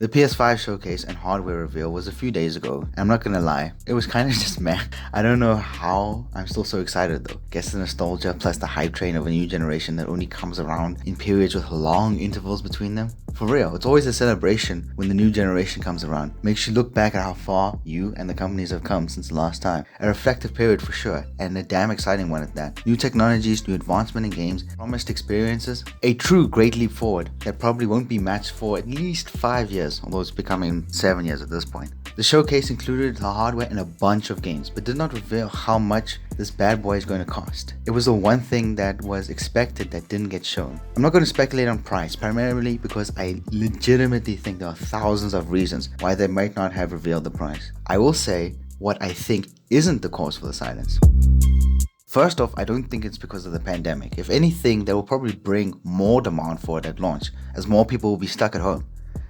The PS5 showcase and hardware reveal was a few days ago, and I'm not gonna lie, it was kinda just meh. I don't know how I'm still so excited though. Guess the nostalgia plus the hype train of a new generation that only comes around in periods with long intervals between them. For real, it's always a celebration when the new generation comes around. Makes you look back at how far you and the companies have come since the last time. A reflective period for sure, and a damn exciting one at that. New technologies, new advancement in games, promised experiences, a true great leap forward that probably won't be matched for at least 5 years. Although it's becoming 7 years at this point. The showcase included the hardware and a bunch of games, but did not reveal how much this bad boy is going to cost. It was the one thing that was expected that didn't get shown. I'm not going to speculate on price, primarily because I legitimately think there are thousands of reasons why they might not have revealed the price. I will say what I think isn't the cause for the silence. First off, I don't think it's because of the pandemic. If anything, they will probably bring more demand for it at launch, as more people will be stuck at home.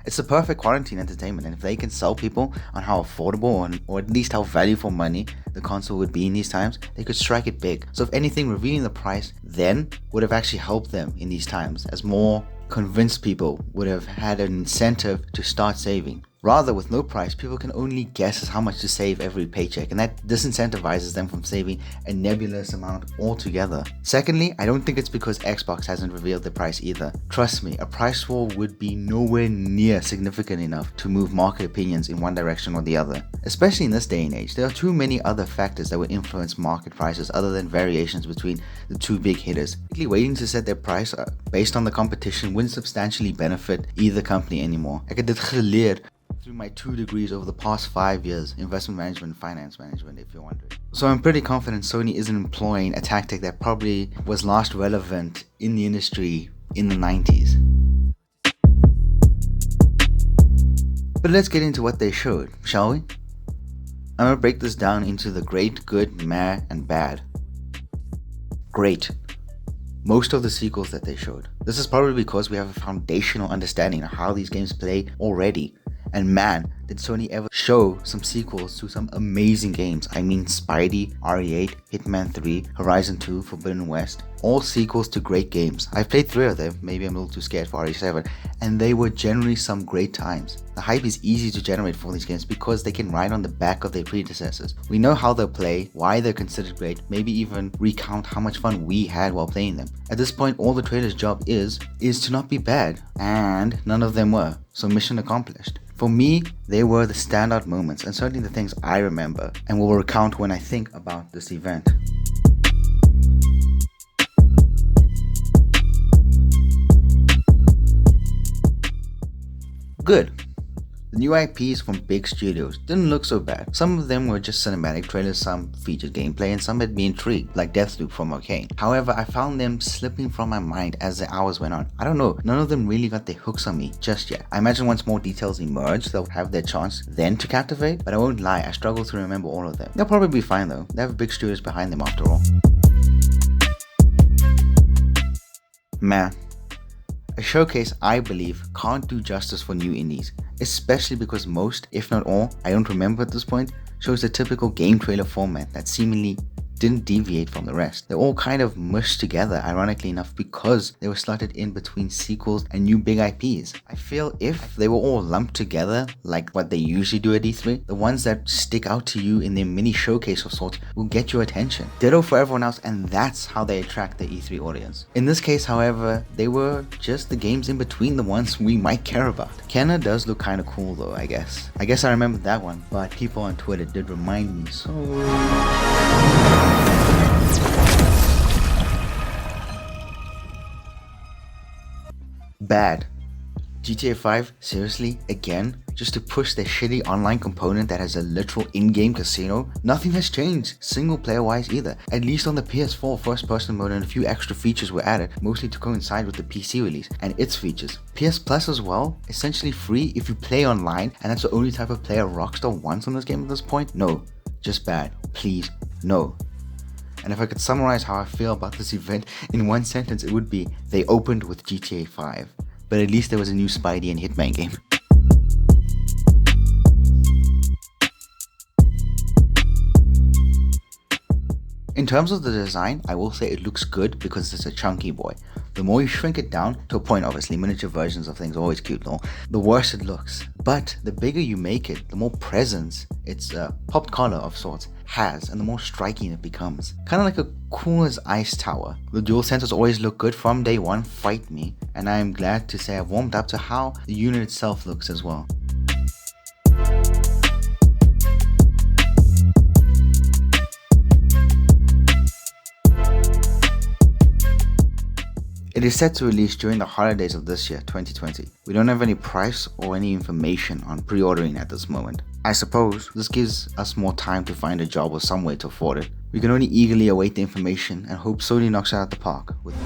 It's the perfect quarantine entertainment, and if they can sell people on how affordable or at least how value for money the console would be in these times, they could strike it big. So if anything, revealing the price then would have actually helped them in these times, as more convinced people would have had an incentive to start saving. Rather, with no price, people can only guess how much to save every paycheck, and that disincentivizes them from saving a nebulous amount altogether. Secondly, I don't think it's because Xbox hasn't revealed the price either. Trust me, a price war would be nowhere near significant enough to move market opinions in one direction or the other. Especially in this day and age, there are too many other factors that would influence market prices other than variations between the two big hitters. Waiting to set their price based on the competition wouldn't substantially benefit either company anymore. Ek het dit geleerd through my 2 degrees over the past 5 years, investment management and finance management, if you're wondering. So I'm pretty confident Sony isn't employing a tactic that probably was last relevant in the industry in the 90s. But let's get into what they showed, shall we? I'm gonna break this down into the great, good, meh, and bad. Great. Most of the sequels that they showed. This is probably because we have a foundational understanding of how these games play already. And man, did Sony ever show some sequels to some amazing games. I mean Spidey, RE8, Hitman 3, Horizon 2, Forbidden West. All sequels to great games. I've played 3 of them, maybe I'm a little too scared for RE7, and they were generally some great times. The hype is easy to generate for these games because they can ride on the back of their predecessors. We know how they'll play, why they're considered great, maybe even recount how much fun we had while playing them. At this point, all the trailer's job is to not be bad, and none of them were, so mission accomplished. For me, they were the standout moments and certainly the things I remember and will recount when I think about this event. Good. The new IPs from big studios didn't look so bad. Some of them were just cinematic trailers, some featured gameplay, and some had me intrigued, like Deathloop from Arcane. However, I found them slipping from my mind as the hours went on. I don't know, none of them really got their hooks on me just yet. I imagine once more details emerge, they'll have their chance then to captivate, but I won't lie, I struggle to remember all of them. They'll probably be fine though, they have big studios behind them after all. Meh. A showcase, I believe, can't do justice for new indies, especially because most, if not all, I don't remember at this point, shows the typical game trailer format that seemingly didn't deviate from the rest. They're all kind of mushed together, ironically enough, because they were slotted in between sequels and new big IPs. I feel if they were all lumped together, like what they usually do at E3, the ones that stick out to you in their mini showcase of sorts will get your attention. Ditto for everyone else, and that's how they attract the E3 audience. In this case, however, they were just the games in between the ones we might care about. Kenna does look kinda cool though, I guess. I remember that one, but people on Twitter did remind me so... Bad. GTA 5, seriously, again? Just to push their shitty online component that has a literal in-game casino? Nothing has changed, single player wise either. At least on the PS4 first person mode and a few extra features were added, mostly to coincide with the PC release and its features. PS Plus as well, essentially free if you play online, and that's the only type of player Rockstar wants on this game at this point? No, just bad. Please, no. And if I could summarize how I feel about this event in one sentence, it would be, they opened with GTA 5. But at least there was a new Spidey and Hitman game. In terms of the design, I will say it looks good because it's a chunky boy. The more you shrink it down, to a point obviously, miniature versions of things are always cute though, the worse it looks. But the bigger you make it, the more presence its popped collar of sorts has, and the more striking it becomes. Kind of like a Cool's ice tower. The dual sensors always look good from day one, fight me, and I am glad to say I've warmed up to how the unit itself looks as well. It is set to release during the holidays of this year, 2020. We don't have any price or any information on pre-ordering at this moment. I suppose this gives us more time to find a job or some way to afford it. We can only eagerly await the information and hope Sony knocks it out the park with